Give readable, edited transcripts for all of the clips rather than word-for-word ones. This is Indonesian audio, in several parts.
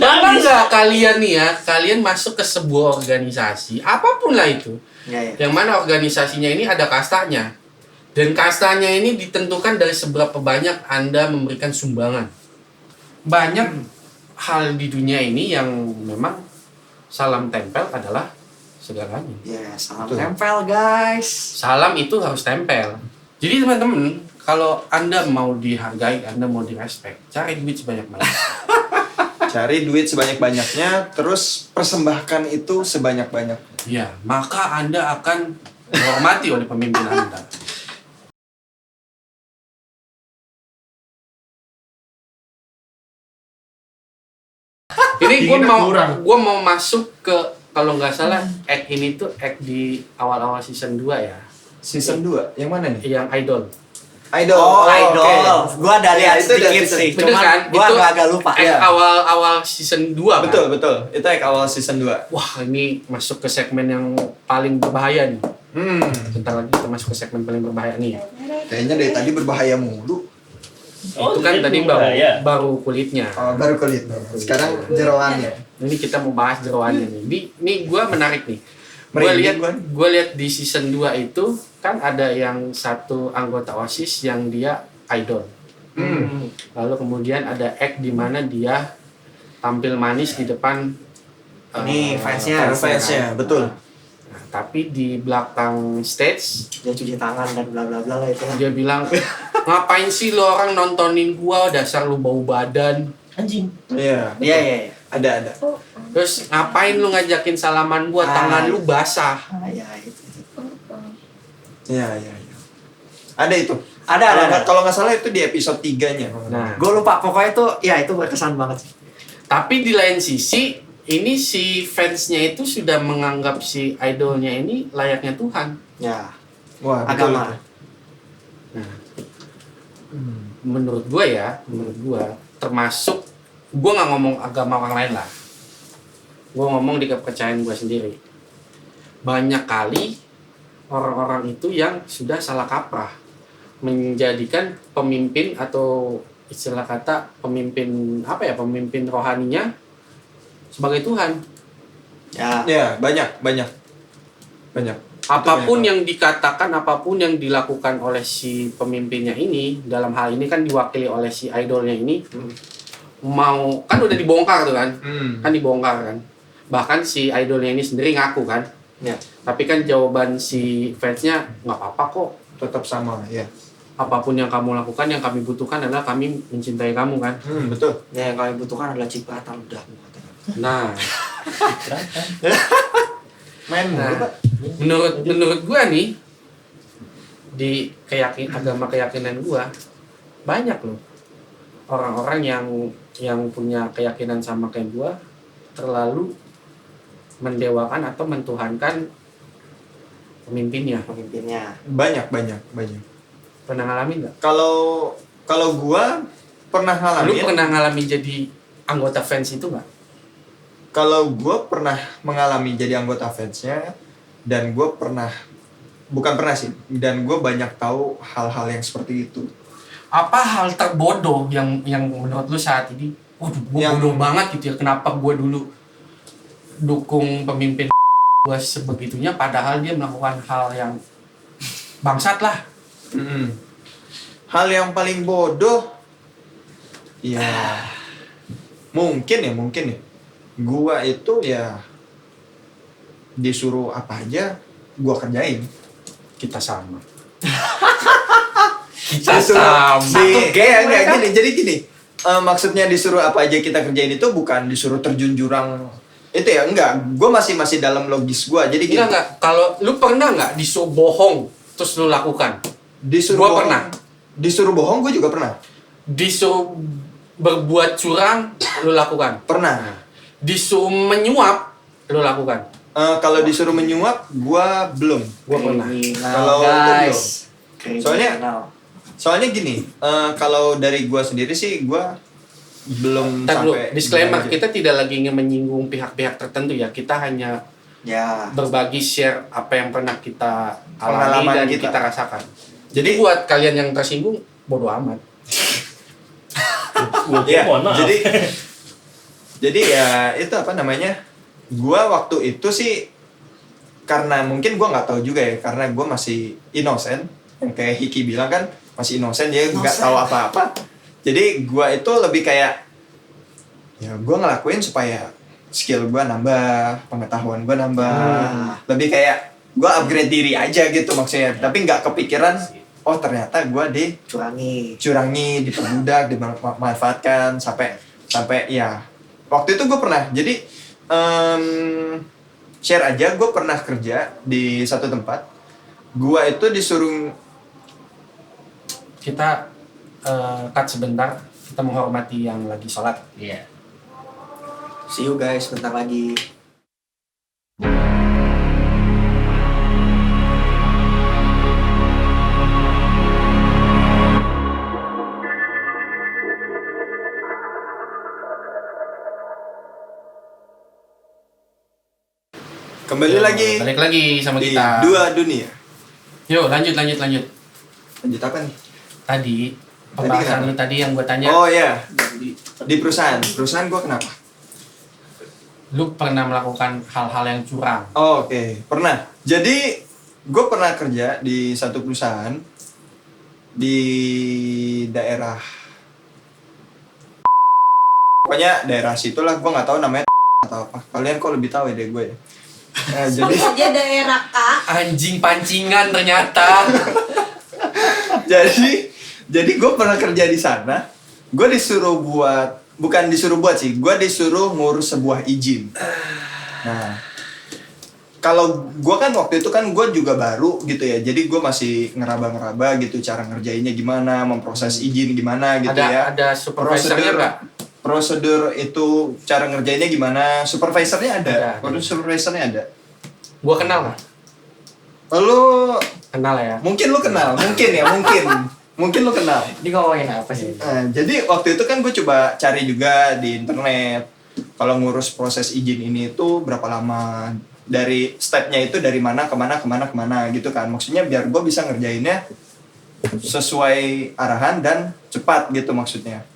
Pernah nggak kalian nih ya, kalian masuk ke sebuah organisasi, apapun lah itu, yang mana organisasinya ini ada kastanya, dan kastanya ini ditentukan dari seberapa banyak Anda memberikan sumbangan. Banyak hal di dunia ini yang memang salam tempel adalah segalanya. Salam tempel guys. Salam itu harus tempel. Jadi teman-teman, kalau Anda mau dihargai, Anda mau direspek, cari duit sebanyak-banyaknya. Cari duit sebanyak-banyaknya, terus persembahkan itu sebanyak-banyaknya. Iya, maka Anda akan dihormati oleh pemimpin Anda. Ini gue mau masuk ke, kalau nggak salah act ini tuh act di awal-awal season 2 ya. Season 2? Yang mana nih? Yang Idol. Idol. Idol. Okay. Gua ada lihat sedikit sih. Bener Cuman kan? gua Itu agak lupa. Act awal-awal season 2 kan? Betul. Itu yang awal season 2. Wah, ini masuk ke segmen yang paling berbahaya nih. Bentar lagi kita masuk ke segmen paling berbahaya nih. Kayaknya dari tadi berbahaya mulu. Itu kan tadi baru kulitnya. Oh, baru kulit. Sekarang jeroannya. Ini kita mau bahas jeroannya nih. Ini gue menarik nih. Gue lihat di season 2 itu kan ada yang satu anggota OSIS yang dia idol. Lalu kemudian ada act di mana dia tampil manis di depan Ini fansnya, betul. Nah, tapi di belakang stage dia cuci tangan dan bla bla bla lah itu. dia bilang, ngapain sih lo orang nontonin gua, dasar lu bau badan. Anjing. Iya. Ada. Terus ngapain lu ngajakin salaman gua, tangan lu basah. Iya. Ada itu. Ada. Kalau nggak salah itu di episode 3-nya. Nah, Gue lupa, pokoknya itu berkesan banget. tapi di lain sisi, ini si fansnya itu sudah menganggap si idolnya ini layaknya Tuhan. Ya. Wah, betul Agama. itu. Nah, menurut gua termasuk, gua nggak ngomong agama orang lain lah. Gua ngomong di kepercayaan gua sendiri. Banyak kali orang-orang itu yang sudah salah kaprah menjadikan pemimpin atau istilah kata pemimpin rohaninya sebagai Tuhan. Ya, banyak. Apapun yang dikatakan, apapun yang dilakukan oleh si pemimpinnya ini, dalam hal ini kan diwakili oleh si idolnya ini, mau kan udah dibongkar tuh kan, kan dibongkar kan. Bahkan si idolnya ini sendiri ngaku kan. Ya. Tapi kan jawaban si fansnya nggak apa-apa kok. Tetap sama, ya. Apapun yang kamu lakukan, yang kami butuhkan adalah kami mencintai kamu kan. Betul. Ya, yang kami butuhkan adalah cipratan udah. Nah, Nah, menurut gua nih, di keyakinan gua banyak loh orang-orang yang punya keyakinan sama kayak gua terlalu mendewakan atau mentuhankan pemimpinnya. banyak. Pernah ngalamin nggak? Kalau gua pernah Lu ngalamin. pernah ngalamin jadi anggota fans itu nggak? Kalau gua pernah mengalami jadi anggota fansnya, dan gua banyak tahu hal-hal yang seperti itu. Apa hal terbodoh yang menurut lu saat ini? Waduh, gue bodoh banget gitu ya. Kenapa gue dulu dukung pemimpin gue sebegitunya, padahal dia melakukan hal yang bangsat lah. Hal yang paling bodoh, ya mungkin ya. Gua itu ya disuruh apa aja, gua kerjain. Kita sama. Satu geng Enggak kan? gini. Jadi gini, maksudnya disuruh apa aja kita kerjain itu bukan disuruh terjun jurang itu ya, enggak. Gua masih dalam logis gua. Jadi gini. Enggak. Kalau lu pernah nggak disuruh bohong terus lu lakukan? Disuruh Gua bohong, pernah. Disuruh bohong gua juga pernah. Disuruh berbuat curang lu lakukan? Pernah. Disuruh menyuap lu lakukan? Kalau disuruh menyuap, gua belum. Gua pernah. Kalau itu Kriminal. Soalnya gini, kalau dari gua sendiri sih, gua belum Ntar dulu, sampai. disclaimer, kita tidak lagi ingin menyinggung pihak-pihak tertentu ya. Kita hanya berbagi share apa yang pernah kita alami Pengalaman dan kita. kita rasakan. Jadi buat kalian yang tersinggung, bodo amat. Iya, Mohon maaf. jadi Jadi ya itu apa namanya, gue waktu itu sih karena mungkin gue nggak tahu juga ya, karena gue masih inosen, yang kayak Hiki bilang kan masih inosen, dia nggak tahu apa-apa. Jadi gue itu lebih kayak ya gue ngelakuin supaya skill gue nambah, pengetahuan gue nambah, lebih kayak gue upgrade diri aja gitu maksudnya. Tapi nggak kepikiran oh ternyata gue dicurangi, diperbudak, dimanfaatkan sampai ya waktu itu gue pernah jadi share aja, gue pernah kerja di satu tempat, gue itu disuruh. Kita cut sebentar, kita menghormati yang lagi sholat. Iya. See you guys, bentar lagi. Kembali lagi Balik lagi sama di kita. Dua Dunia. Yuk, lanjut. Lanjut apa nih? Tadi pembahasan lu tadi yang gue tanya. Oh ya, di perusahaan gue kenapa? Lu pernah melakukan hal-hal yang curang? Oh, oke. Pernah. Jadi gue pernah kerja di satu perusahaan di daerah, pokoknya daerah situlah, gue nggak tahu namanya atau apa. Kalian kok lebih tahu ya dari gue ya. Nah, Sebut saja daerah K. Anjing pancingan ternyata. jadi gue pernah kerja di sana. Gue bukan disuruh buat sih, gue disuruh ngurus sebuah izin. Nah, kalau gue kan waktu itu kan gue juga baru gitu ya, jadi gue masih ngeraba-ngeraba gitu cara ngerjainnya gimana, memproses izin gimana gitu ya. Ada supervisornya nggak? Prosedur itu cara ngerjainnya gimana, supervisornya ada. Supervisornya ada. Gua kenal nggak? Lu Kenal ya. mungkin lu kenal, mungkin lu kenal. Ini ngomongin apa sih? Nah, jadi waktu itu kan gue coba cari juga di internet kalau ngurus proses izin ini itu berapa lama, dari stepnya itu dari mana kemana gitu kan, maksudnya biar gue bisa ngerjainnya sesuai arahan dan cepat gitu maksudnya.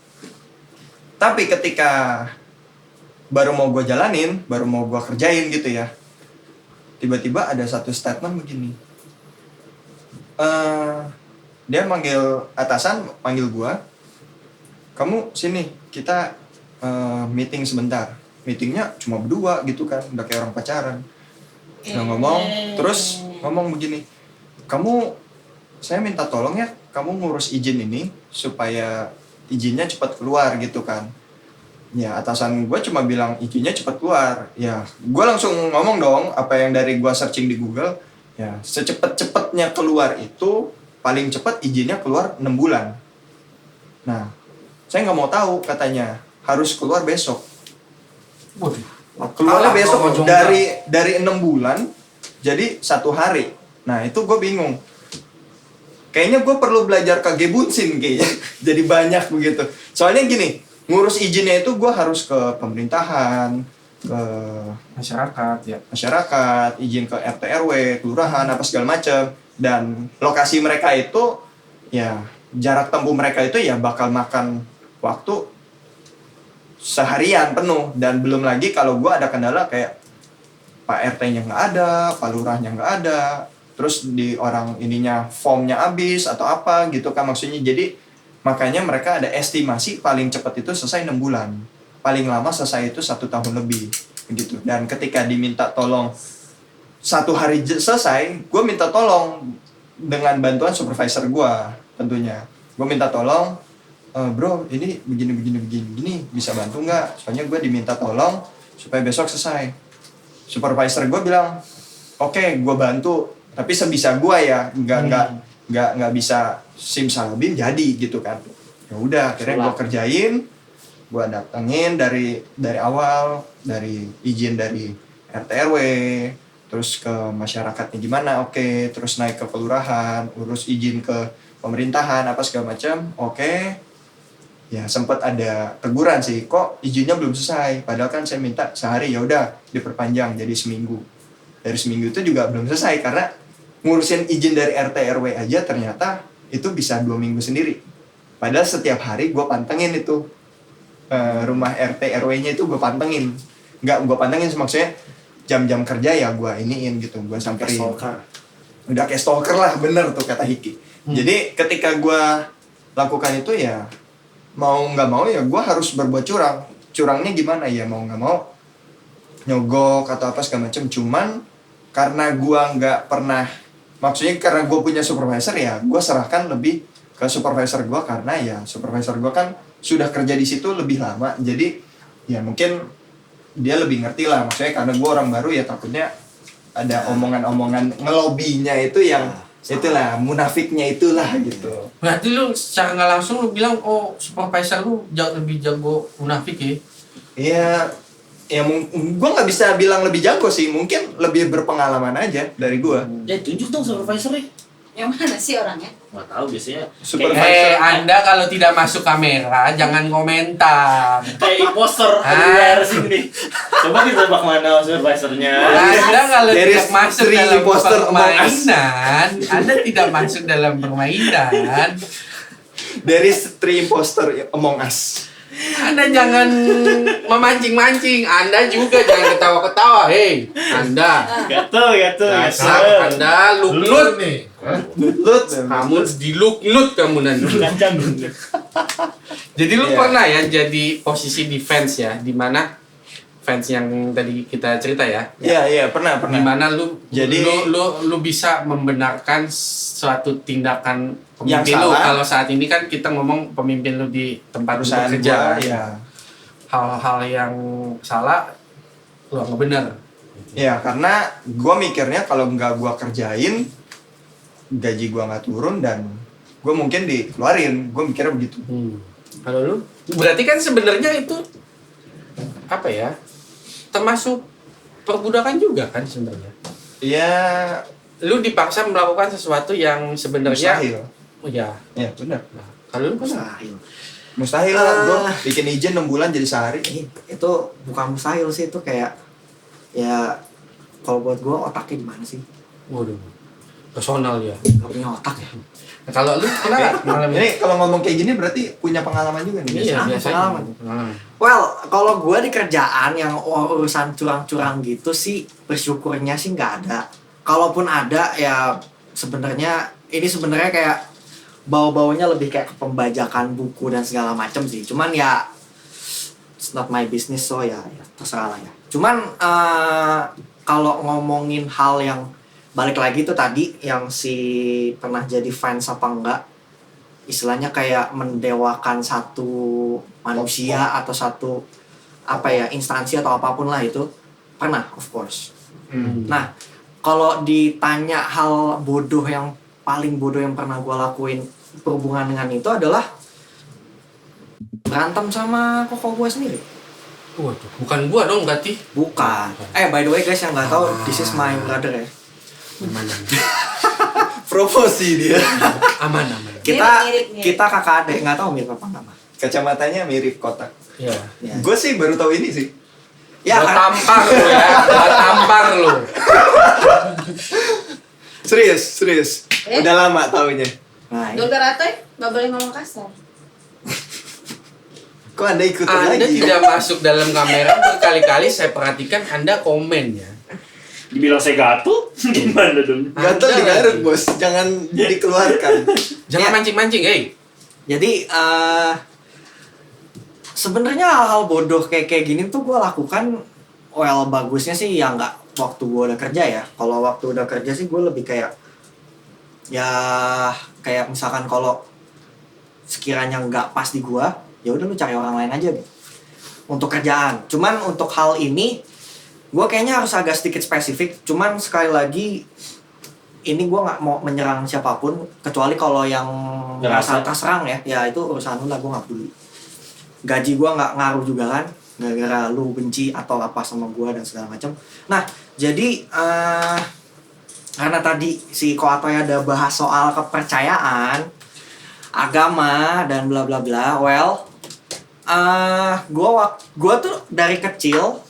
Tapi ketika baru mau gue jalanin, baru mau gue kerjain gitu ya, tiba-tiba ada satu statement begini. Dia atasan manggil gue, kamu sini, kita meeting sebentar. Meetingnya cuma berdua gitu kan, udah kayak orang pacaran. Udah terus ngomong begini, saya minta tolong ya, kamu ngurus izin ini supaya izinnya cepat keluar gitu kan. Ya atasan gue cuma bilang izinnya cepat keluar. Ya gue langsung ngomong dong apa yang dari gue searching di Google. Ya secepat-cepatnya keluar itu paling cepat izinnya keluar 6 bulan. Nah saya nggak mau tahu, katanya harus keluar besok. Waduh. Keluarnya besok dari 6 bulan jadi 1 hari. Nah itu gue bingung. Kayaknya gue perlu belajar KG Bunsin kayaknya. Jadi banyak begitu. Soalnya gini, ngurus izinnya itu gue harus ke pemerintahan, ke masyarakat, izin ke RT RW, kelurahan, apa segala macam. Dan lokasi mereka itu, ya jarak tempuh mereka itu ya bakal makan waktu seharian penuh. Dan belum lagi kalau gue ada kendala kayak Pak RT-nya nggak ada, Pak Lurahnya nggak ada, terus di orang ininya formnya habis atau apa gitu kan maksudnya. Jadi makanya mereka ada estimasi paling cepat itu selesai 6 bulan, paling lama selesai itu 1 tahun lebih begitu. Dan ketika diminta tolong 1 hari selesai, gue minta tolong dengan bantuan supervisor gue tentunya. Gue minta tolong, bro ini begini bisa bantu nggak, soalnya gue diminta tolong supaya besok selesai. Supervisor gue bilang oke, gue bantu tapi sebisa gue ya, nggak bisa simsalabim jadi gitu kan. Ya udah akhirnya gue kerjain, gue datengin dari awal, dari izin dari RT RW, terus ke masyarakatnya gimana, oke, terus naik ke kelurahan, urus izin ke pemerintahan apa segala macam, oke. Ya sempat ada teguran sih, kok izinnya belum selesai, padahal kan saya minta sehari, ya udah diperpanjang jadi seminggu. Dari seminggu itu juga belum selesai karena ngurusin izin dari RT RW aja ternyata itu bisa 2 minggu sendiri. Padahal setiap hari gue pantengin itu rumah RT RW-nya itu gue pantengin. Nggak gue pantengin maksudnya jam-jam kerja ya gue iniin gitu, gue samperin. Udah kayak stalker lah, bener tuh kata Hiki. Jadi ketika gue lakukan itu ya mau nggak mau ya gue harus berbuat curang. Curangnya gimana ya, mau nggak mau nyogok atau apa segala macam. Cuman karena gue nggak pernah, maksudnya karena gue punya supervisor ya gue serahkan lebih ke supervisor gue, karena ya supervisor gue kan sudah kerja di situ lebih lama, jadi ya mungkin dia lebih ngerti lah. Maksudnya karena gue orang baru ya takutnya ada omongan-omongan ngelobinya itu yang itulah munafiknya itulah gitu. Berarti lu secara nggak langsung lu bilang, oh supervisor lu lebih jago munafik ya? Iya, ya gue nggak bisa bilang lebih jago sih, mungkin lebih berpengalaman aja dari gue. Ya tunjuk dong supervisornya. Yang mana sih orangnya? Nggak tahu biasanya Supervisor. Anda kalau tidak masuk kamera jangan komentar. kayak imposter di luar sini. Coba kita tebak mana supervisornya. Anda kalau There is tidak masuk three dalam imposter among us. permainan, Anda tidak masuk dalam permainan. There is 3 imposter among us. Anda jangan memancing-mancing. Anda juga jangan ketawa-ketawa. Hei, Anda. Gatel. Dasar Anda luk-lut nih. Lut, Kamu diluk-lut kamu nanti. Kancang. Jadi lu Iya. pernah ya jadi posisi defense ya, di mana fans yang tadi kita cerita ya. Iya pernah. Di mana lu Jadi- lu bisa membenarkan suatu tindakan pemimpin Yang lu. salah. Kalau saat ini kan kita ngomong pemimpin lu di tempat lu Perusahaan bekerja. gua, kan. ya. Hal-hal yang salah lu nggak benar. Ya karena gue mikirnya kalau nggak gue kerjain gaji gue nggak turun dan gue mungkin dikeluarin. Gue mikirnya begitu. Kalau lu berarti kan sebenarnya itu apa ya? Termasuk perbudakan juga kan sebenarnya. Iya Lu dipaksa melakukan sesuatu yang sebenarnya mustahil. oh ya. Ya benar. Nah, kalau lu kan Mustahil. Mustahil lah bro. Bikin izin 6 bulan jadi sehari. Itu bukan mustahil sih, itu kayak ya kalau buat gue otaknya gimana sih? waduh. Personal ya. Gak punya otak ya? Nah, kalau lu pernah nggak ngalamin? Ini kalau ngomong kayak gini berarti punya pengalaman juga nih. Iya, biasa. biasanya. Pengalaman. Well, kalau gue di kerjaan yang urusan curang-curang gitu sih bersyukurnya sih nggak ada. Kalaupun ada ya sebenarnya ini sebenarnya kayak bau-baunya lebih kayak ke pembajakan buku dan segala macam sih. Cuman ya it's not my business, so ya terserah lah ya. Cuman kalau ngomongin hal yang balik lagi tuh tadi yang si pernah jadi fans apa enggak, istilahnya kayak mendewakan satu manusia atau satu apa ya instansi atau apapun lah, itu pernah, of course. Nah, kalau ditanya hal bodoh yang paling bodoh yang pernah gue lakuin berhubungan dengan itu adalah berantem sama koko gue sendiri. Waduh, bukan gua dong berarti. Bukan. By the way guys yang nggak tahu, this is my brother ya. Aman. Promosi dia. Aman. Mirip. Kita kakak adik, nggak tahu mirip apa enggak mah. Kacamatanya mirip kotak. Iya. Ya. Gue sih baru tahu ini sih. Ya, Gua tampar lu ya. Gua tampar lu. Serius. Udah lama taunya. nah, Dokter Atoy, nggak boleh ngomong kasar. Kok Anda ikutin Anda lagi? tidak masuk dalam kamera, berkali-kali saya perhatikan Anda komen ya. Dibilang saya gatel, gimana dong? Gatel Anda di Garut, lagi. bos. Jangan dikeluarkan. Jangan Ya. mancing-mancing, hei. Jadi sebenarnya hal-hal bodoh kayak gini tuh gue lakukan, well bagusnya sih ya nggak waktu gue udah kerja ya. Kalau waktu udah kerja sih gue lebih kayak ya kayak misalkan kalau sekiranya nggak pas di gue, ya udah lu cari orang lain aja gitu untuk kerjaan. Cuman untuk hal ini gue kayaknya harus agak sedikit spesifik. Cuman sekali lagi ini gue nggak mau menyerang siapapun kecuali kalau yang merasa Ngerasa. terserang ya itu urusan lu lah, gue nggak peduli. Gaji gue nggak ngaruh juga kan, gara-gara lu benci atau apa sama gue dan segala macam. Nah jadi karena tadi si Koatoy ada bahas soal kepercayaan, agama dan bla bla bla. Well, gue tuh dari kecil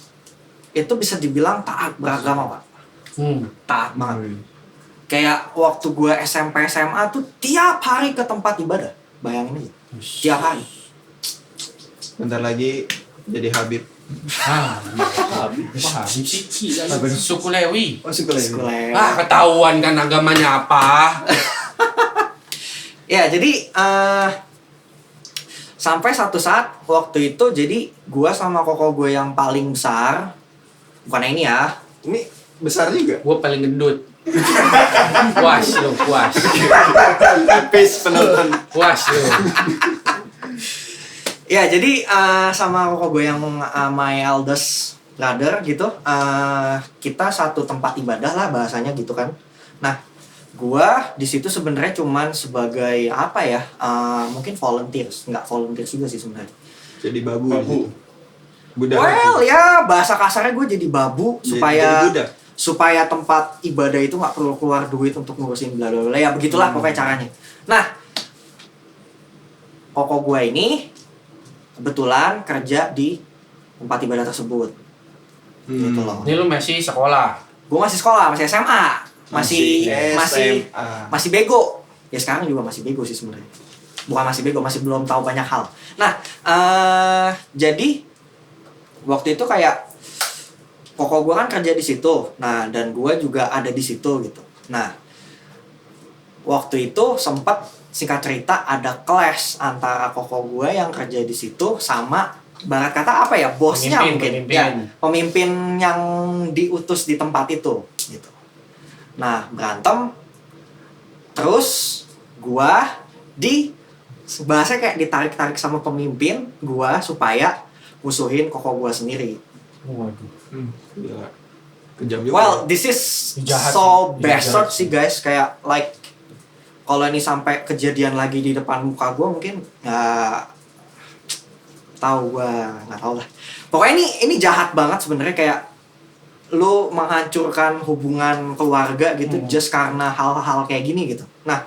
itu bisa dibilang taat beragama, Pak. Taat banget. Kayak waktu gue SMP SMA tuh tiap hari ke tempat ibadah. Bayangin aja. Tiap hari. Bentar lagi jadi Habib. Habib sih. Suku Lewi. Oh, suka lagi. Sekolah. Ketahuan kan agamanya apa. Ya, jadi sampai satu saat waktu itu jadi gua sama koko gue yang paling besar, bukan ini ya. Ini besar juga. Gue paling gendut. Puas lo, puas. Peace penonton. Puas lo. Ya, jadi sama koko gue yang my eldest brother gitu, kita satu tempat ibadah lah bahasanya gitu kan. Nah, gua di situ sebenarnya cuman sebagai apa ya? Mungkin volunteers, nggak volunteers juga sih sebenarnya. Jadi babu. Babu. Gitu. Budak. Well ya bahasa kasarnya gue jadi babu Jadi budak. supaya tempat ibadah itu nggak perlu keluar duit untuk ngurusin bla bla bla ya begitulah pokoknya caranya. Nah, koko gue ini kebetulan kerja di tempat ibadah tersebut. Gitu loh. Ini lu masih sekolah. Gue masih sekolah, masih SMA, masih SMA. bego. Ya sekarang juga masih bego sih sebenarnya. Bukan masih bego, masih belum tahu banyak hal. Nah, jadi waktu itu kayak koko gue kan kerja di situ. Nah, dan gue juga ada di situ gitu. Nah, waktu itu sempat singkat cerita ada clash antara koko gue yang kerja di situ sama barat kata apa ya bosnya mungkin ya pemimpin yang diutus di tempat itu gitu. Nah, berantem terus gue bahasa kayak ditarik-tarik sama pemimpin gue supaya musuhin koko gue sendiri. Waduh. Gila. Kejam juga. Well, this is Jahat so sih. bastard Jahat sih guys, kayak like kalau ini sampai kejadian lagi di depan muka gue mungkin nggak tahu, gue nggak tahu lah. Pokoknya ini jahat banget sebenarnya, kayak lu menghancurkan hubungan keluarga gitu just karena hal-hal kayak gini gitu. Nah,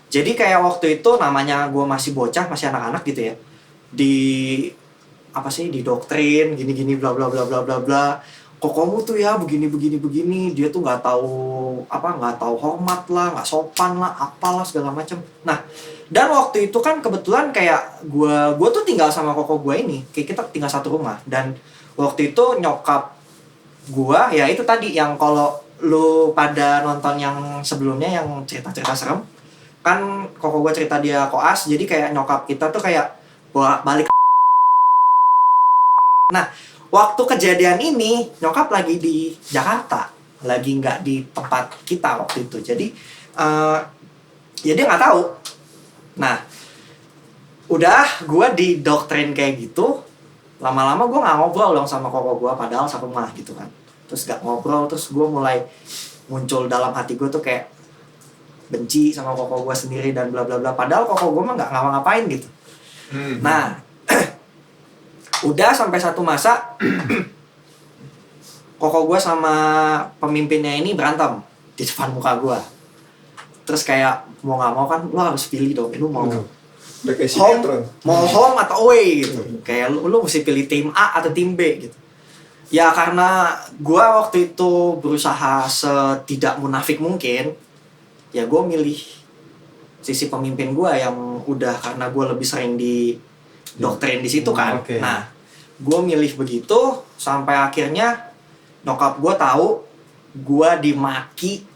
jadi kayak waktu itu namanya gue masih bocah, masih anak-anak gitu ya, di apa sih, didoktrin gini-gini bla bla bla bla bla bla. Kokomu tuh ya begini dia tuh nggak tahu hormat lah, nggak sopan lah, apalah segala macem. Nah, dan waktu itu kan kebetulan kayak gue tuh tinggal sama koko gue ini, kayak kita tinggal satu rumah. Dan waktu itu nyokap gue ya itu tadi yang kalau lu pada nonton yang sebelumnya yang cerita-cerita serem kan, koko gue cerita dia koas, jadi kayak nyokap kita tuh kayak balik. Nah, waktu kejadian ini nyokap lagi di Jakarta, lagi nggak di tempat kita waktu itu. Jadi ya dia nggak tahu. Nah, udah gue didoktrin kayak gitu. Lama-lama gue nggak ngobrol dong sama koko gue, padahal satu rumah gitu kan. Terus nggak ngobrol, terus gue mulai muncul dalam hati gue tuh kayak benci sama koko gue sendiri dan bla bla bla. Padahal koko gue mah nggak ngapa-ngapain gitu. Nah, udah sampai satu masa koko gue sama pemimpinnya ini berantem di depan muka gue. Terus kayak mau nggak mau kan lu harus pilih dong, lu mau Udah kayak sinetron. home atau away gitu. Kayak lu mesti pilih tim A atau tim B gitu. Ya karena gue waktu itu berusaha setidak munafik mungkin, ya gue milih sisi pemimpin gue yang udah, karena gue lebih sering di doktrin di situ kan. Oke. Nah, gue milih begitu sampai akhirnya nyokap gue tahu gue dimaki,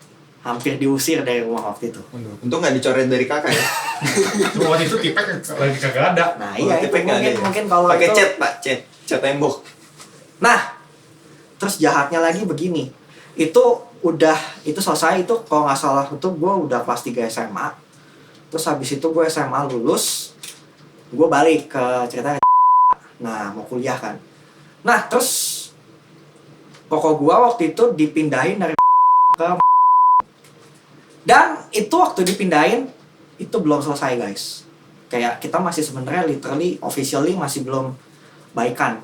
hampir diusir dari rumah waktu itu. Untung nggak dicoret dari kakak ya. Waktu itu tipek lagi kagak ada. Nah iya itu Tipek nggak ada ya? mungkin kalau pakai itu. cat pak, cat tembok. Nah, terus jahatnya lagi begini, itu selesai itu kalau nggak salah itu gue udah kelas 3 SMA. Terus habis itu gue SMA lulus, gue balik ke ceritanya. Nah, mau kuliah kan. Nah, terus koko gue waktu itu dipindahin dari ke, dan itu waktu dipindahin itu belum selesai guys. Kayak kita masih sebenarnya literally officially masih belum baikan.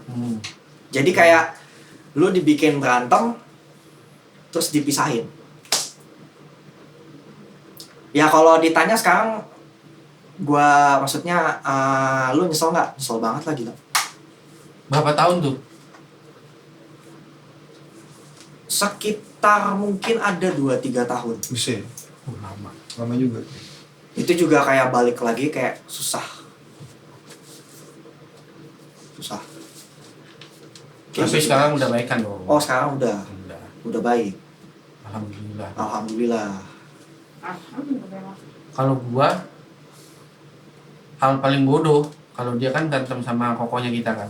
Jadi kayak lu dibikin berantem terus dipisahin. Ya kalau ditanya sekarang maksudnya lu nyesel nggak? Nyesel banget lah gitu. Berapa tahun tuh? Sekitar mungkin ada 2-3 tahun. Buset, Lama. lama juga. Itu juga kayak balik lagi kayak susah Tapi sekarang udah baik kan dong. Oh sekarang Udah. udah baik. Alhamdulillah. Alhamdulillah. Alhamdulillah. Kalau gua hal paling bodoh, kalau dia kan berantem sama kokonya kita kan.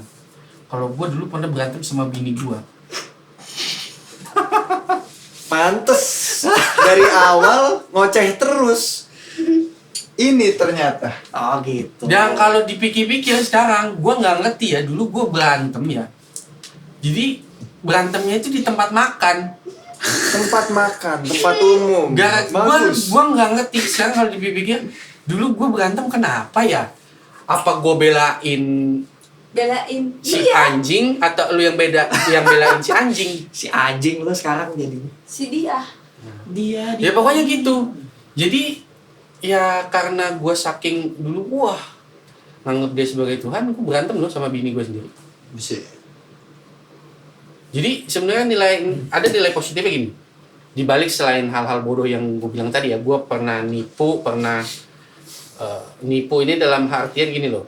Kalau gua dulu pernah berantem sama bini gua. Pantes dari awal ngoceh terus. Ini ternyata. Oh gitu. Dan kalau dipikir-pikir sekarang, gua nggak ngerti ya. Dulu gua berantem ya. Jadi berantemnya itu di tempat makan. Tempat makan, tempat umum. Bagus. Gua nggak ngerti sekarang kalau dipikir. Dulu gua berantem kenapa ya? Apa gua belain Belain. si Iya. anjing atau lu yang belain si anjing? Si anjing lu sekarang jadi. Si dia. Ya pokoknya gitu. Jadi ya karena gue saking dulu wah nganggep dia sebagai Tuhan, gue berantem loh sama bini gue sendiri. Bisa. Jadi sebenarnya ada nilai positifnya gini. Di balik selain hal-hal bodoh yang gue bilang tadi ya, gue pernah nipu ini dalam artian gini loh,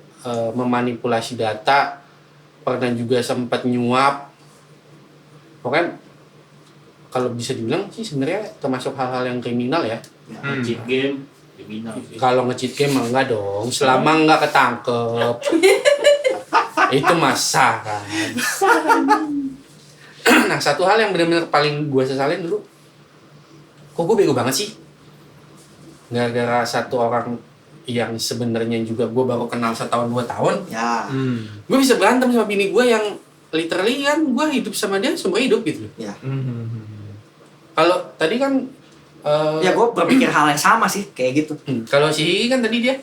memanipulasi data, pernah juga sempat nyuap. Pokoknya kalau bisa dibilang sih sebenarnya termasuk hal-hal yang kriminal ya. Cheat game, kriminal. Kalau nge-cheat game mah enggak dong, selama enggak ketangkep. Itu masa kan. Nah, satu hal yang benar-benar paling gue sesalin dulu, kok gue bego banget sih? Gara-gara satu orang yang sebenarnya juga gue baru kenal 1 tahun 2 tahun, Ya. gue bisa berantem sama bini gue yang literally kan gue hidup sama dia seumur hidup gitu. Ya. Kalau tadi kan Ya gue berpikir hal yang sama sih kayak gitu. kalau si Higi kan tadi dia,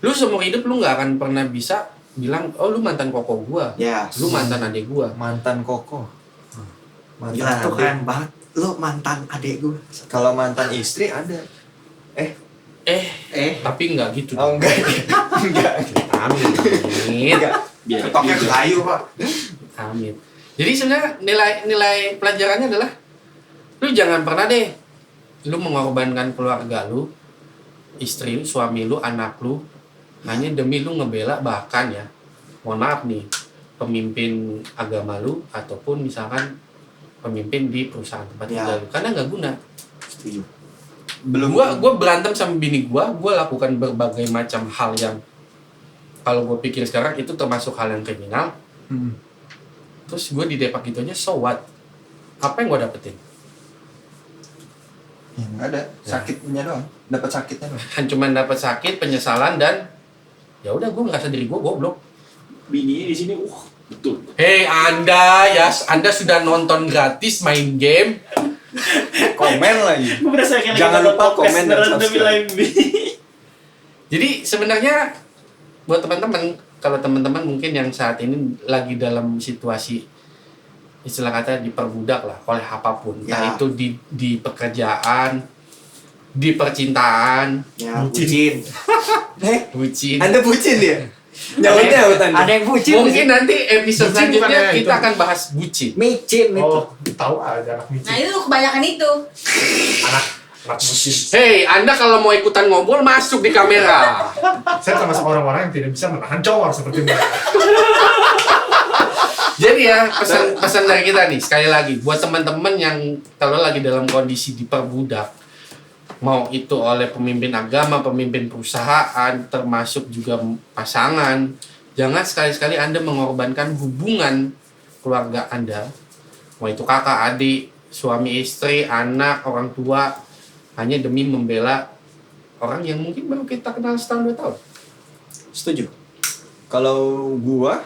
lu seumur hidup lu nggak akan pernah bisa bilang, oh lu mantan koko gua, Ya. lu mantan adik gua. Mantan koko. Mantan Gila tuh adik. keren banget. Lu mantan adek gue. Kalau mantan istri ada. Tapi nggak gitu. Oh enggak. Enggak. Amin. Enggak. Biar Ketoknya kayu, Pak. Amin. Jadi sebenarnya nilai pelajarannya adalah, lu jangan pernah deh, lu mengorbankan keluarga lu, istri lu, suami lu, anak lu, hanya demi lu ngebela bahkan ya, mohon maaf nih, pemimpin agama lu ataupun misalkan pemimpin di perusahaan tempat Ya. tinggal lu, karena nggak guna. Setuju. Belum Gua berantem sama bini gua lakukan berbagai macam hal yang kalau gua pikir sekarang itu termasuk hal yang kriminal. Terus gua didepak gitu aja, so what? Apa yang gua dapetin? Ya, enggak ada. Sakitnya doang. Dapat sakitnya doang. Cuman dapat sakit, penyesalan, dan ya udah gua ngerasa diri gua goblok. bininya di sini, betul. Hei Anda sudah nonton gratis main game. Komen lagi. Gue berasa kayak Jangan lagi lupa nonton podcast komen dan beneran demi subscribe. live bini. Jadi sebenarnya buat teman-teman, kalau teman-teman mungkin yang saat ini lagi dalam situasi istilah kata diperbudak lah oleh apapun, entah Ya. itu di pekerjaan, di percintaan, Ya, bucin. bucin. Anda bucin dia? Nyaut Anda. Ada yang bucin. Mungkin nanti episode Bucin selanjutnya bukannya kita itu. akan bahas bucin. micin itu. Oh, tahu ada anak Nah micin. itu kebanyakan itu. Anak micin. Hei, Anda kalau mau ikutan ngobrol masuk di kamera. Saya termasuk orang-orang yang tidak bisa menahan cowok seperti mereka. Jadi ya pesan dari kita nih sekali lagi buat teman-teman yang kalau lagi dalam kondisi diperbudak, mau itu oleh pemimpin agama, pemimpin perusahaan, termasuk juga pasangan, jangan sekali-sekali Anda mengorbankan hubungan keluarga Anda, mau itu kakak, adik, suami istri, anak, orang tua, hanya demi membela orang yang mungkin baru kita kenal setahun 2 tahun. Setuju. Kalau gua,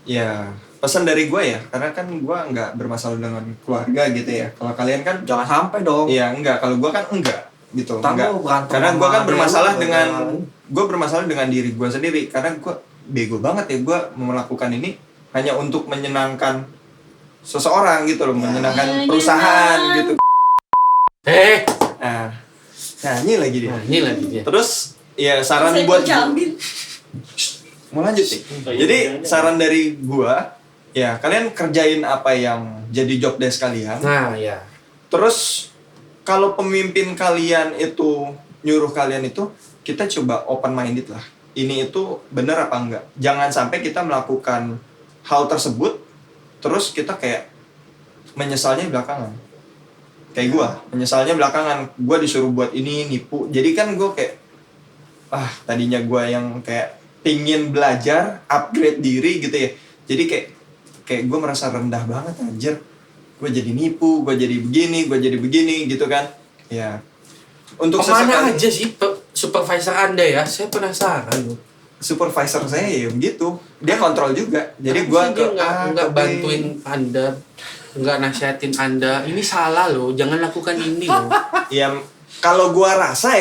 ya pesan dari gua ya, karena kan gua nggak bermasalah dengan keluarga gitu ya. Kalau kalian kan, Jangan sampai dong. iya enggak. Kalau gua kan enggak gitu. Ntar Enggak. lu berantem Karena gua sama kan bermasalah dia, dengan, lu. gua bermasalah dengan diri gua sendiri. Karena gua bego banget ya, gua melakukan ini hanya untuk menyenangkan seseorang gitu loh, menyenangkan perusahaan gitu. Nah, nyanyi lagi dia. Nah, ini lagi dia. Terus ya saran Saya buat jamin. mau lanjut nih. Jadi saran dari gua, ya kalian kerjain apa yang jadi job desk kalian. Nah, ya. Terus kalau pemimpin kalian itu nyuruh kalian itu, kita coba open minded lah. Ini itu benar apa enggak? Jangan sampai kita melakukan hal tersebut terus kita kayak menyesalnya belakangan. Kayak gua menyesalnya belakangan, gua disuruh buat ini, nipu. Jadi kan gua kayak tadinya gua yang kayak pingin belajar, upgrade diri gitu ya. Jadi kayak gue merasa rendah banget anjir. Gue jadi nipu, gue jadi begini gitu kan. Ya. Untuk Kemana sesekali aja sih supervisor Anda ya? Saya penasaran loh. supervisor saya ya begitu. Dia kontrol juga. Jadi gue dia nggak bantuin Anda, nggak nasihatin Anda. Ini salah loh, jangan lakukan ini loh. Ya kalau gue rasa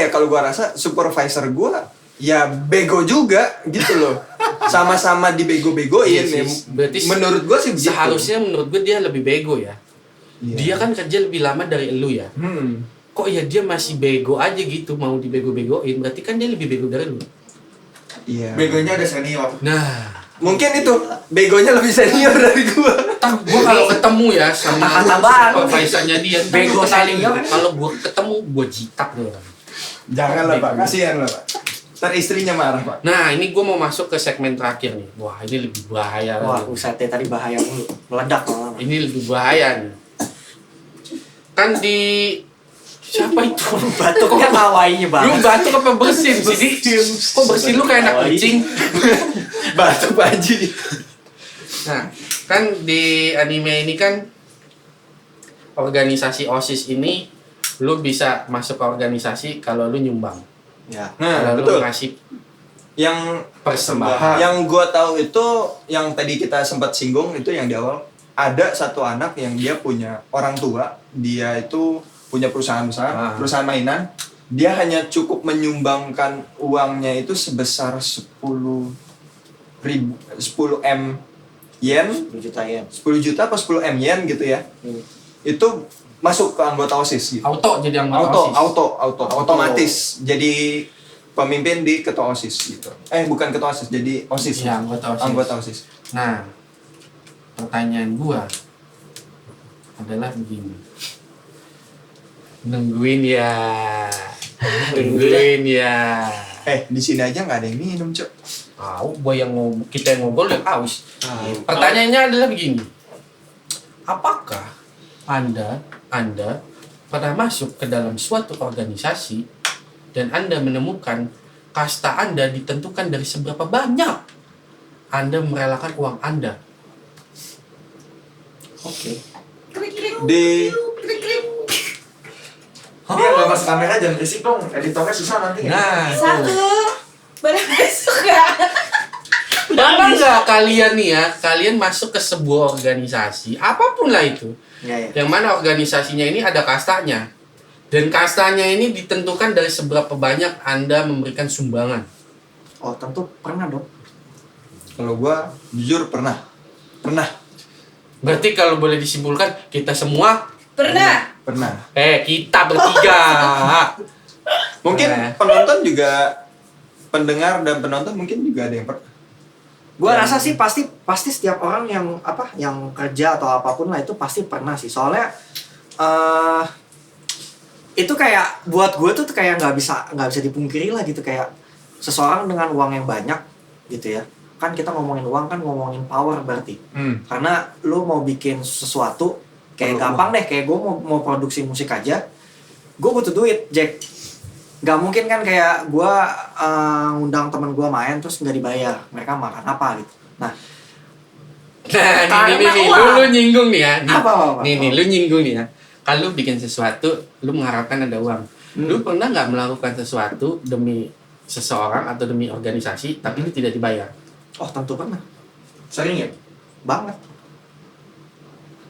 supervisor gue ya bego juga gitu loh. Sama-sama dibego-begoin Iya ya. sih. Berarti Menurut gue sih begitu. seharusnya menurut gue dia lebih bego ya. Iya. Dia kan kerja lebih lama dari elu ya. Kok ya dia masih bego aja gitu, mau dibego-begoin. Berarti kan dia lebih bego dari lu. Iya. Begonya ada senior. Nah, Mungkin itu begonya lebih senior dari gue. gue kalau ketemu ya sama Kata-kata baru. supervisornya dia, Bego saling senior. kalau gue ketemu gue jitak tuh. Jangan lah Pak, kasihan lah Pak. Ntar istrinya marah Pak. Nah, ini gue mau masuk ke segmen terakhir nih. Wah, ini lebih bahaya. Wah, lagi. buset deh, tadi bahaya mulu. Meledak malah. Ini lebih bahaya nih. Kan di siapa itu? Batuknya kawainya Lu banget. batuk apa bersin sih? Di? Kok bersin lu kayak anak Kawaii. kucing? Batuk Pak Haji. Nah, kan di anime ini kan organisasi OSIS ini lu bisa masuk ke organisasi kalau lu nyumbang. Ya. Nah, Kalau betul. lu ngasih Yang persembahan. yang gua tahu itu yang tadi kita sempat singgung itu yang di awal, ada satu anak yang dia punya orang tua, dia itu punya perusahaan besar, perusahaan mainan. Dia hanya cukup menyumbangkan uangnya itu sebesar 10 M yen, 10 juta yen. 10 juta apa 10 M yen gitu ya. Itu masuk ke anggota OSIS gitu. Auto jadi anggota OSIS. Otomatis jadi pemimpin di ketua OSIS gitu. Bukan ketua OSIS, jadi OSIS. Iya, anggota OSIS. Anggota OSIS. Nah, pertanyaan gua adalah begini. Nungguin ya. Di sini aja nggak ada yang minum, Cok. Tahu, gua yang kita yang ngobrol yang aus. Pertanyaannya adalah begini. Apakah Anda pernah masuk ke dalam suatu organisasi dan Anda menemukan kasta Anda ditentukan dari seberapa banyak Anda merelakan uang Anda? Oke. Di Dia nggak masuk kamera, jangan berisik dong. Editornya susah nanti. Nah, Satu. tuh. Baru masuk ya. Pernah nggak kalian nih ya, kalian masuk ke sebuah organisasi, apapun lah itu, Ya, ya. yang mana organisasinya ini ada kastanya, dan kastanya ini ditentukan dari seberapa banyak Anda memberikan sumbangan. Oh, tentu pernah dong. kalau gua jujur pernah. Berarti kalau boleh disimpulkan, kita semua, Pernah. kita bertiga. Mungkin Nah. penonton juga, pendengar dan penonton mungkin juga ada yang pernah. Gua Ya. rasa sih pasti setiap orang yang kerja atau apapun lah itu pasti pernah sih. Soalnya itu kayak buat gue tuh kayak nggak bisa dipungkiri lah gitu, kayak seseorang dengan uang yang banyak gitu ya. Kan kita ngomongin uang kan ngomongin power berarti. Karena lu mau bikin sesuatu kayak Perlu gampang deh, kayak gue mau produksi musik aja, gue butuh duit, Jack. Gak mungkin kan kayak gue ngundang temen gue main terus nggak dibayar, mereka makan apa gitu. Nah, Nah, nih, uang. lu nyinggung nih ya. Apa? Nih, lu nyinggung nih ya. Kalau lu bikin sesuatu, lu mengharapkan ada uang. Lu pernah nggak melakukan sesuatu demi seseorang atau demi organisasi, tapi lu tidak dibayar? Oh, tentu pernah. Sering ya? Banget.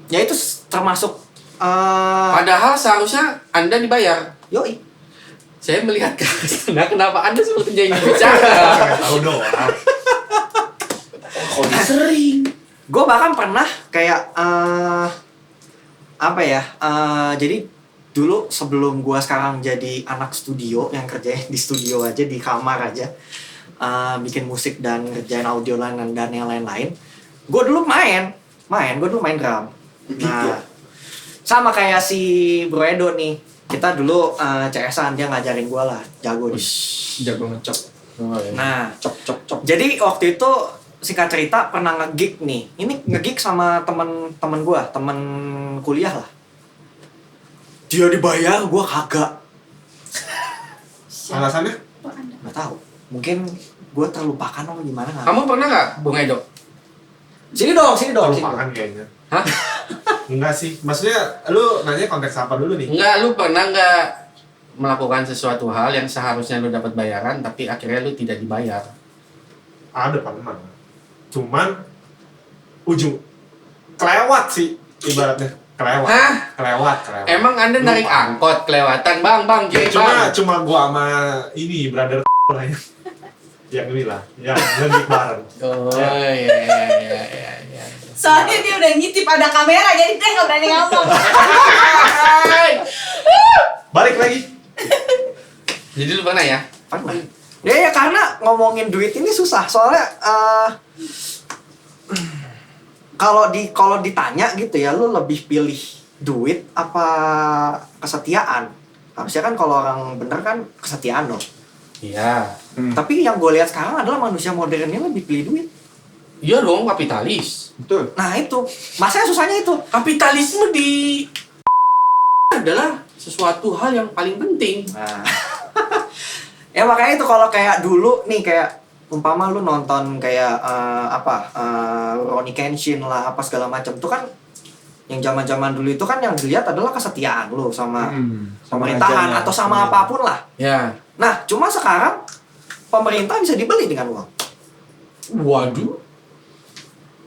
Ya itu termasuk Padahal seharusnya Anda dibayar. yoi. Saya melihat ke sana, kenapa Anda sepertinya ingin bicara? Tahu doang. Sering. Gue bahkan pernah kayak jadi dulu sebelum gue sekarang jadi anak studio yang kerjanya di studio aja, di kamar aja, bikin musik dan ngerjain audio dan yang lain-lain, gue dulu main drum. Nah, sama kayak si Bro Edo nih, kita dulu CS-an, dia ngajarin gue lah, jago nih. Jago ngecok. Nah, Cok. jadi waktu itu singkat cerita pernah nge-gig nih. Ini nge-gig sama temen gue, temen kuliah lah. Dia dibayar, gue kagak. Alasannya? Nggak tahu. Mungkin gue terlupakan atau gimana nggak? Kamu pernah nggak, Bung Edo? Sini dong. Terlupakan kayaknya. Hah? Enggak sih. Maksudnya lu nanya konteks apa dulu nih? Enggak, lu pernah nggak melakukan sesuatu hal yang seharusnya lu dapat bayaran, tapi akhirnya lu tidak dibayar? Ada pernah. Cuman ujung kelewat sih ibaratnya. Kelewat. Hah? Kelewat. Emang Anda narik Lupa. angkot kelewatan, bang, Ya, jadi bang. cuma gua sama ini brother lah ya. Yang ini lah, yang nge-gig bareng. Oh iya. Soalnya dia udah ngintip ada kamera, jadi dia nggak berani ngomong. Balik lagi. Jadi lu pernah ya? Pernah. Ya karena ngomongin duit ini susah. Soalnya kalau ditanya gitu ya, lu lebih pilih duit apa kesetiaan? Harusnya kan kalau orang bener kan kesetiaan loh. Iya. Tapi yang gue lihat sekarang adalah manusia modernnya lebih pilih duit. Iya dong, kapitalis. Betul. Nah itu, masanya susahnya itu. Kapitalisme di adalah sesuatu hal yang paling penting. Nah. Ya makanya itu kalau kayak dulu nih kayak umpama lu nonton kayak Rurouni Kenshin lah apa segala macam tuh kan yang zaman-zaman dulu itu kan yang dilihat adalah kesetiaan lu sama pemerintahan rajanya. atau sama apapun lah. Ya. Nah, cuma sekarang pemerintah bisa dibeli dengan uang. Waduh.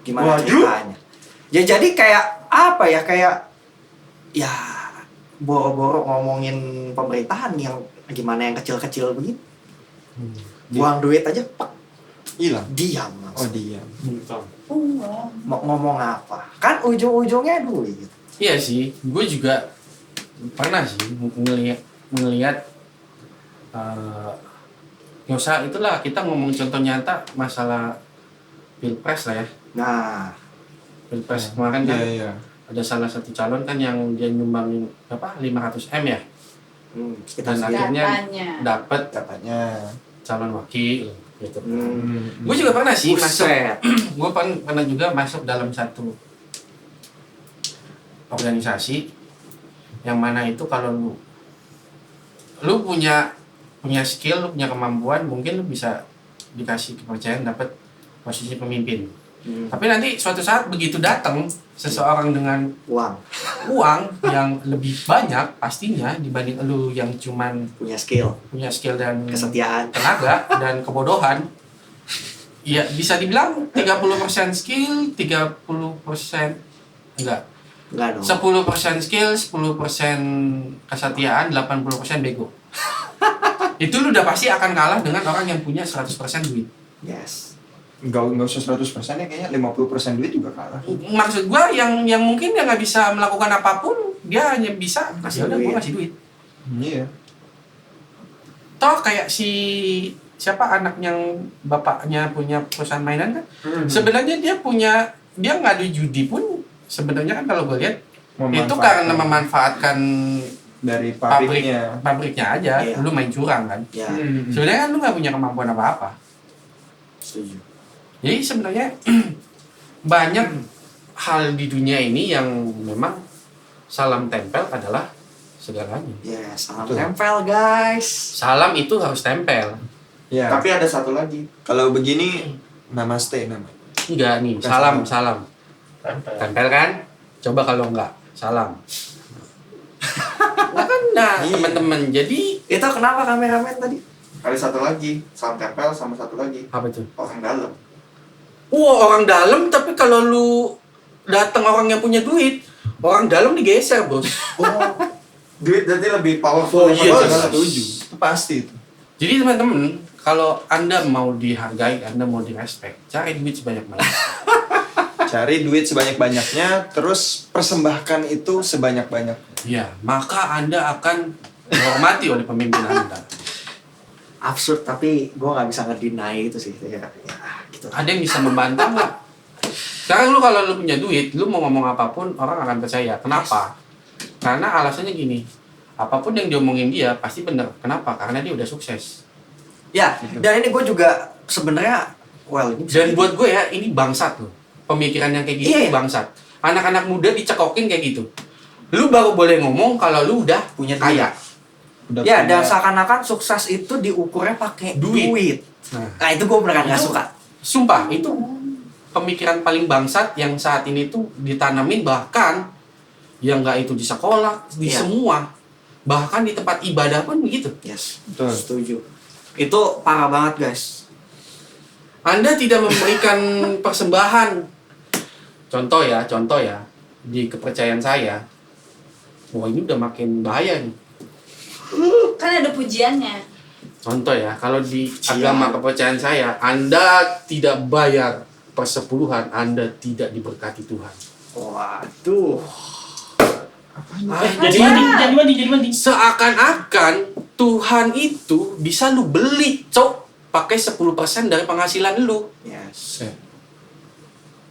Gimana Waduh. ceritanya? Ya jadi kayak apa ya kayak ya boro-boro ngomongin pemerintahan yang gimana yang kecil-kecil begitu. Buang duit aja, pak, Hilang. diam Oh langsung. dia. Mau ngomong apa? Kan ujung-ujungnya duit. Iya sih, gue juga pernah sih ngelihat nggak usah itulah kita ngomong contoh nyata masalah pilpres lah ya. Nah, Pilpres kemarin kan Iya. ada salah satu calon kan yang dia nyumbangin 500 M ya, kita dan sih. akhirnya Katanya. dapat Katanya. calon wakil gitu. Hmm. Gue juga pernah sih masuk, Buset. gue pernah juga masuk dalam satu organisasi yang mana itu kalau lu punya skill, lu punya kemampuan, mungkin lu bisa dikasih kepercayaan dapat posisi pemimpin. Tapi nanti suatu saat begitu datang seseorang dengan Uang, uang yang lebih banyak pastinya dibanding lu yang cuman punya skill, punya skill dan kesetiaan. tenaga dan kebodohan, ya bisa dibilang 30% skill, 30% enggak, Enggak dong. 10% skill, 10% kesetiaan, 80% bego. Itu lu udah pasti akan kalah dengan orang yang punya 100% duit. Yes. Nggak usah 100% ya, kayaknya 50% duit juga kalah. Maksud gua yang mungkin dia nggak bisa melakukan apapun, dia hanya bisa Kasih udah duit. gua kasih duit. Iya. Toh kayak siapa anak yang bapaknya punya perusahaan mainan kan, sebenarnya dia ngadu judi pun sebenarnya kan kalau gue lihat itu karena memanfaatkan dari pabriknya. pabriknya aja. Iya. Lu main curang kan, Ya, sebenarnya kan lu nggak punya kemampuan apa-apa. setuju. Jadi sebenarnya banyak hal di dunia ini yang memang salam tempel adalah segalanya. Yes, salam Betul. tempel guys. Salam itu harus tempel. Ya. Tapi ada satu lagi. Kalau begini namaste nama. Enggak nih, Bukan salam. Tempel kan? Coba kalau enggak, salam. Nah, Iya. teman-teman. Jadi Itu kenapa kameramen tadi? Ada satu lagi, salam tempel sama satu lagi apa tuh? orang dalam. Wah, orang dalam, tapi kalau lu datang orang yang punya duit, orang dalam digeser, Bos. Oh, duit berarti lebih powerful. Oh, iya, Oh, jelas. setuju. Itu pasti itu. Jadi teman-teman, kalau Anda mau dihargai, Anda mau direspek, cari duit sebanyak-banyak. Cari duit sebanyak-banyaknya, terus persembahkan itu sebanyak-banyaknya. Iya, maka Anda akan dihormati oleh pemimpin Anda. Absurd tapi gue nggak bisa ngedeny itu sih. Ya, gitu. Ada yang bisa membantah nggak? Sekarang lu kalau lu punya duit, lu mau ngomong apapun orang akan percaya. Kenapa? Karena alasannya gini, apapun yang diomongin dia pasti benar. Kenapa? Karena dia udah sukses. Ya, dan ini gue juga sebenarnya well ini bisa Dan buat gue ya, ini bangsat loh. Pemikiran yang kayak gitu Iya. bangsat. Anak-anak muda dicekokin kayak gitu. Lu baru boleh ngomong kalau lu udah punya kaya. Udah ya, punya- dan seakan-akan sukses itu diukurnya pakai Duit. duit. Nah, Nah, itu gue beneran nggak Itu- suka. sumpah itu pemikiran paling bangsat yang saat ini tuh ditanamin, bahkan yang nggak itu di sekolah, di Iya. semua, bahkan di tempat ibadah pun begitu. Yes, Betul. setuju. Itu parah banget, guys. Anda tidak memberikan persembahan. Contoh ya, di kepercayaan saya, wah ini udah makin bahaya nih. Kan ada pujiannya. Contoh ya, kalau di Siap. agama kepercayaan saya, Anda tidak bayar persepuluhan, Anda tidak diberkati Tuhan. Waduh. Jadi mandi. Seakan-akan Tuhan itu bisa lu beli, cok, pakai 10% dari penghasilan lu. Yes.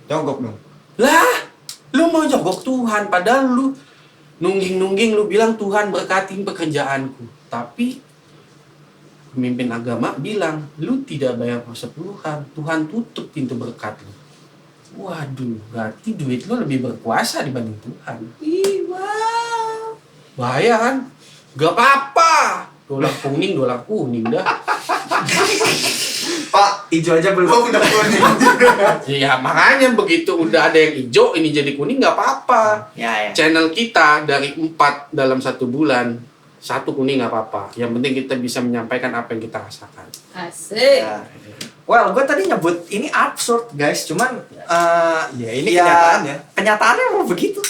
Jongkok dong. Lah, lu mau jogok Tuhan, padahal lu nungging-nungging lu bilang Tuhan berkatin pekerjaanku. Tapi pemimpin agama bilang, lu tidak bayar persepuluhan, Tuhan tutup pintu berkat lu. Waduh, berarti duit lu lebih berkuasa dibanding Tuhan. Ih, wow. Bahaya kan? Gak apa-apa. Dolar kuning dah. Pak, Hijau aja belum. udah kuning. Ya makanya begitu udah ada yang hijau, ini jadi kuning gak apa-apa. Ya. Channel kita dari 4 dalam 1 bulan, 1 kuning gak apa-apa. Yang penting kita bisa menyampaikan apa yang kita rasakan. Asik. Ya. Well, gue tadi nyebut ini absurd, guys. Cuman Ya, ini kenyataannya. Kenyataannya emang begitu.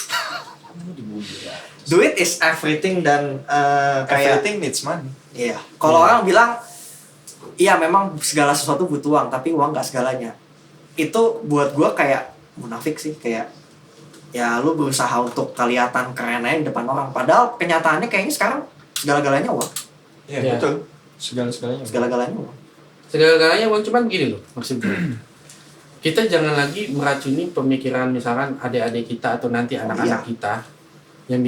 Duit is everything dan kayak Everything needs money. iya. Kalau orang bilang iya memang segala sesuatu butuh uang, tapi uang nggak segalanya. Itu buat gue kayak munafik sih, kayak ya lu berusaha untuk kelihatan keren aja di depan orang. Padahal kenyataannya kayaknya sekarang segala-galanya uang. Iya, Iya. betul. Segala-segalanya. Segala-galanya uang. Segala-galanya bang, cuman gini loh maksudnya. Kita jangan lagi meracuni pemikiran misalkan adik-adik kita atau nanti anak-anak kita yang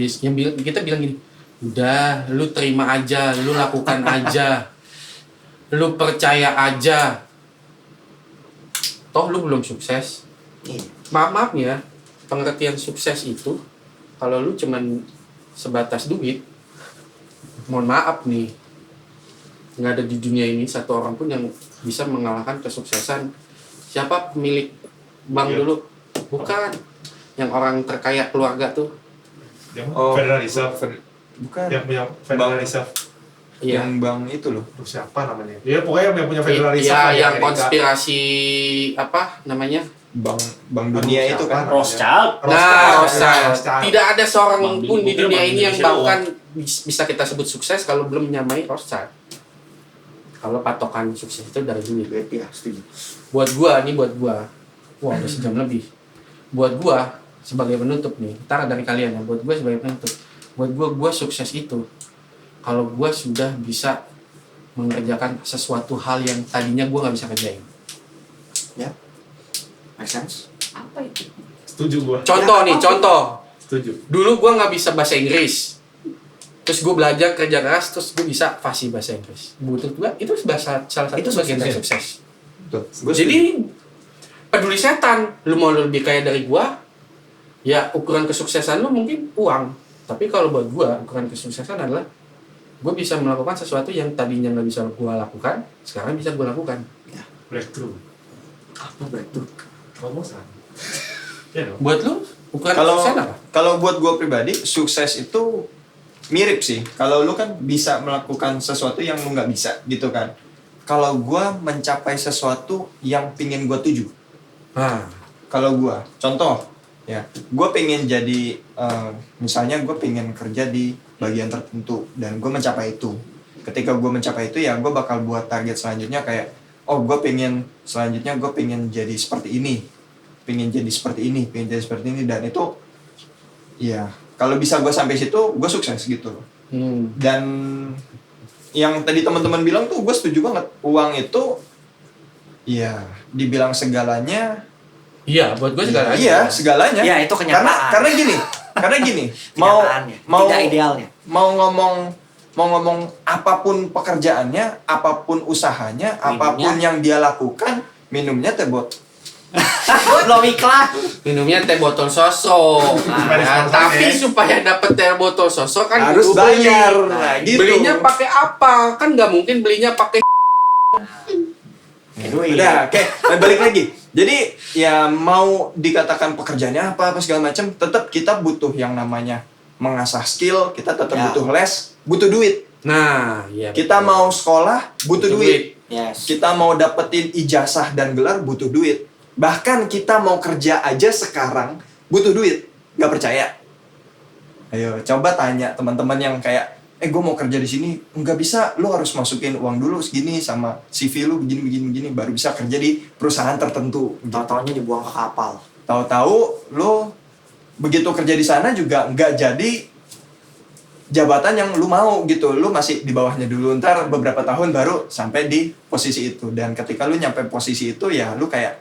kita bilang gini, udah lu terima aja, lu lakukan aja, lu percaya aja, toh lu belum sukses. Iya. Maaf ya, pengertian sukses itu kalau lu cuman sebatas duit, mohon maaf nih, nggak ada di dunia ini satu orang pun yang bisa mengalahkan kesuksesan. Siapa pemilik bank Iya. dulu? Bukan yang orang terkaya keluarga tuh. Yang Oh. Federal Reserve. Bukan. Yang punya Federal Bank. Reserve. Iya. Yang bank itu loh. Aduh, siapa namanya? Ya pokoknya yang punya Federal Reserve. Iya, lah di yang Amerika. konspirasi apa namanya? Bank dunia Aduh, itu siapa kan. namanya? Rothschild. Nah, Rothschild. Rothschild. Tidak ada seorang Bank pun di Indonesia, dunia Bank ini yang Indonesia bahkan bisa kita sebut sukses kalau belum menyamai Rothschild. Kalau patokan sukses itu dari duit. Duit ya, setuju. Buat gua, wah udah sejam lebih. Buat gua sebagai penutup nih, ntar dari kalian ya. Buat gua sebagai penutup, buat gua sukses itu kalau gua sudah bisa mengerjakan sesuatu hal yang tadinya gua nggak bisa kerjain. Make sense? Apa itu? Setuju gua. Contoh nih, contoh. Setuju. Dulu gua nggak bisa bahasa Inggris. Terus gue belajar kerja keras, terus gue bisa fasih bahasa Inggris. Butuh gua itu salah satu Itu bagian dari sukses. sukses. Betul. Gua Jadi peduli setan, lu mau lebih kaya dari gua, ya ukuran kesuksesan lu mungkin uang. Tapi kalau buat gua, ukuran kesuksesan adalah gua bisa melakukan sesuatu yang tadinya nggak bisa gua lakukan, sekarang bisa gua lakukan. Breakthrough. Apa itu? Promosan. Ya dong. Buat lu, ukuran Kalau kesuksesan apa? kalau buat gue pribadi sukses itu mirip sih. Kalau lu kan bisa melakukan sesuatu yang lu nggak bisa gitu kan. Kalau gue mencapai sesuatu yang pingin gue tuju. Nah, Kalau gue, contoh ya, gue pengen jadi misalnya gue pengen kerja di bagian tertentu dan gue mencapai itu. Ketika gue mencapai itu ya gue bakal buat target selanjutnya kayak oh gue pengen selanjutnya gue pengen jadi seperti ini, pengen jadi seperti ini, pengen jadi seperti ini dan itu ya kalau bisa gue sampai situ gue sukses gitu loh. Dan yang tadi teman-teman bilang tuh gue setuju banget, uang itu ya dibilang segalanya. iya, buat gua segalanya. Iya, segalanya. Ya, itu kenyataan. Karena gini, mau Kenyataannya, mau tidak idealnya. mau ngomong apapun pekerjaannya, apapun usahanya, apapun yang dia lakukan, minumnya teh botol. Belum iklan. Minumnya teh botol sosok. Supaya Nah, disponsori. tapi supaya dapet teh botol sosok kan Harus kudu beli. bayar. Nah, gitu. Belinya pakai apa? Kan nggak mungkin belinya pakai Udah, oke, balik lagi. Jadi ya mau dikatakan pekerjaannya apa segala macam, tetap kita butuh yang namanya mengasah skill, kita tetap Ya. butuh les, butuh duit. Nah, iya. Kita betul. mau sekolah, butuh duit. Yes. Kita mau dapetin ijazah dan gelar, butuh duit. Bahkan kita mau kerja aja sekarang, butuh duit. Gak percaya? Ayo, coba tanya teman-teman yang kayak, gue mau kerja di sini, nggak bisa, lu harus masukin uang dulu segini sama CV lu begini, baru bisa kerja di perusahaan tertentu. Tahu-taunya dibuang ke kapal. Tahu-tahu lu begitu kerja di sana juga nggak jadi jabatan yang lu mau gitu, lu masih di bawahnya dulu, ntar beberapa tahun baru sampai di posisi itu. Dan ketika lu nyampe posisi itu ya lu kayak,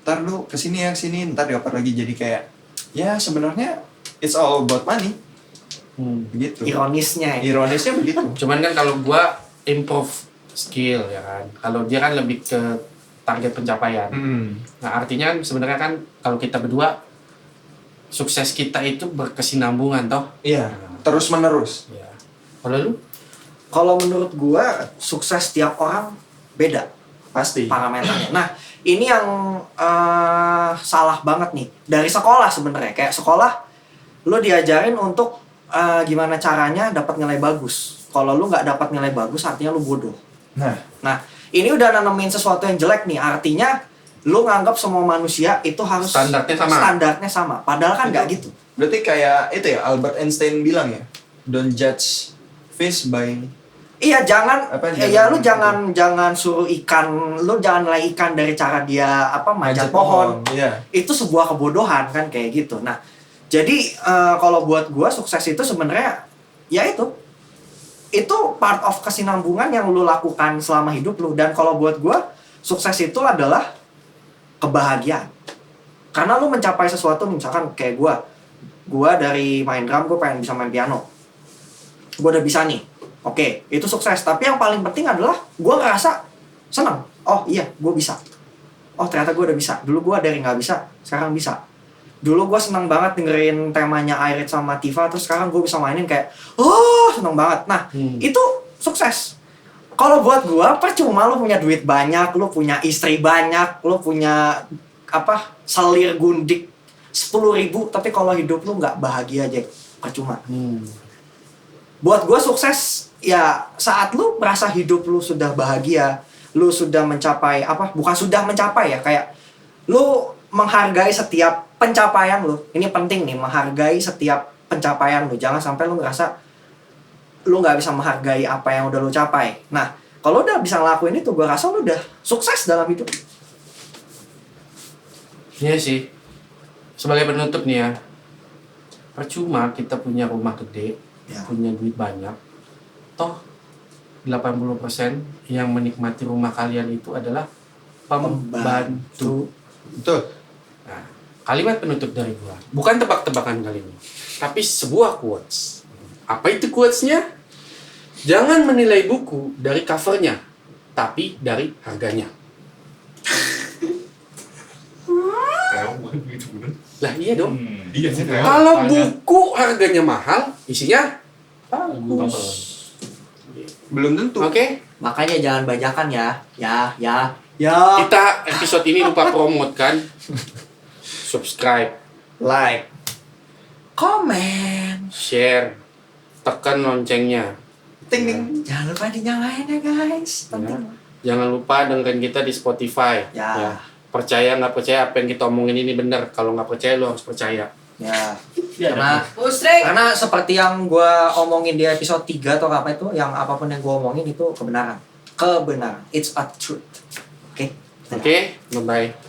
ntar lu kesini ntar dioper lagi, jadi kayak ya sebenarnya it's all about money. Begitu. Ironisnya ya. Ironisnya begitu. Cuman kan kalau gua improve skill ya kan. Kalau dia kan lebih ke target pencapaian. Nah, artinya kan sebenarnya kan kalau kita berdua sukses kita itu berkesinambungan toh. Iya, terus menerus. Ya. Kalau lu? Kalau menurut gua sukses tiap orang beda Pasti. parameternya. Nah, ini yang salah banget nih dari sekolah sebenarnya. Kayak sekolah lu diajarin untuk gimana caranya dapat nilai bagus. Kalau lu nggak dapat nilai bagus artinya lu bodoh. Nah, ini udah nanemin sesuatu yang jelek nih. Artinya lu nganggap semua manusia itu harus standarnya sama. Padahal kan nggak gitu. Berarti kayak itu ya, Albert Einstein bilang ya, don't judge fish by... Iya, jangan Apa, ya lu jangan suruh ikan, lu jangan nilai ikan dari cara dia manjat pohon. Iya. Itu sebuah kebodohan kan kayak gitu. Nah, jadi kalau buat gua sukses itu sebenarnya ya itu part of kesinambungan yang lu lakukan selama hidup lu. Dan kalau buat gua sukses itu adalah kebahagiaan. Karena lu mencapai sesuatu, misalkan kayak gua dari main drum gua pengen bisa main piano. Gua udah bisa nih. Oke, itu sukses. Tapi yang paling penting adalah gua ngerasa senang. Oh iya, gua bisa. Oh ternyata gua udah bisa. Dulu gua dari nggak bisa, sekarang bisa. Dulu gue seneng banget dengerin temanya Airit sama Tifa, terus sekarang gue bisa mainin kayak seneng banget. Nah, itu sukses. Kalau buat gue, percuma lu punya duit banyak, lu punya istri banyak, lu punya selir gundik 10.000, tapi kalau hidup lu nggak bahagia aja, percuma. Buat gue sukses ya saat lu merasa hidup lu sudah bahagia, lu sudah mencapai bukan sudah mencapai ya, kayak lu menghargai setiap pencapaian lu. Ini penting nih, menghargai setiap pencapaian lu. Jangan sampai lu ngerasa lu nggak bisa menghargai apa yang udah lu capai. Nah, kalau udah bisa ngelakuin itu, gue rasa lu udah sukses dalam hidup. Iya sih. Sebagai penutup nih ya, percuma kita punya rumah gede, punya duit banyak, toh 80% yang menikmati rumah kalian itu adalah pembantu. Betul. Nah, kalimat penutup dari gua bukan tebak-tebakan kali ini, tapi sebuah quotes. Apa itu quotes-nya? Jangan menilai buku dari covernya, tapi dari harganya. Begitu bener. Lah iya dong. Iya sih. Kalau buku harganya mahal, isinya bagus. Belum tentu. Oke, Makanya jangan bajakan ya. Ya. kita episode ini lupa promote kan. Subscribe, Like. Komen. share, tekan loncengnya. Ting ting. Jangan lupa dinyalain ya guys. Penting. Jangan lupa dengerin kita di Spotify. Ya. Percaya nggak percaya apa yang kita omongin ini benar. Kalau nggak percaya lo harus percaya. Ya. Ya, Karena seperti yang gue omongin di episode 3 atau apa itu, yang apapun yang gue omongin itu kebenaran. It's a truth. Oke? Oke, bye-bye.